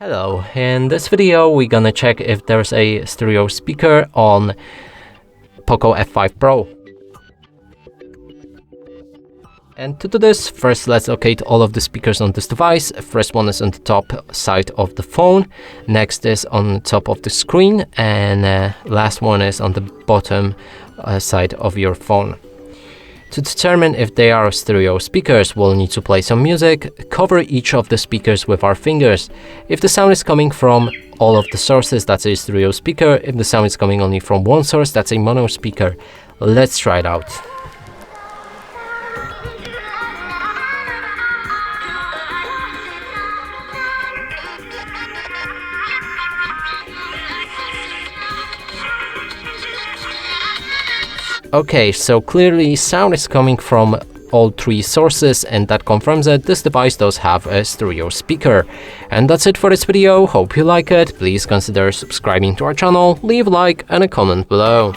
Hello, in this video we're gonna check if there's a stereo speaker on POCO F5 Pro. And to do this, first let's locate all of the speakers on this device. First one is on the top side of the phone, next is on the top of the screen, and last one is on the bottom side of your phone. To determine if they are stereo speakers, we'll need to play some music, cover each of the speakers with our fingers. If the sound is coming from all of the sources, that's a stereo speaker. If the sound is coming only from one source, that's a mono speaker. Let's try it out. Okay, so clearly sound is coming from all three sources, and that confirms that this device does have a stereo speaker. And that's it for this video. Hope you like it. Please consider subscribing to our channel, leave a like and a comment below.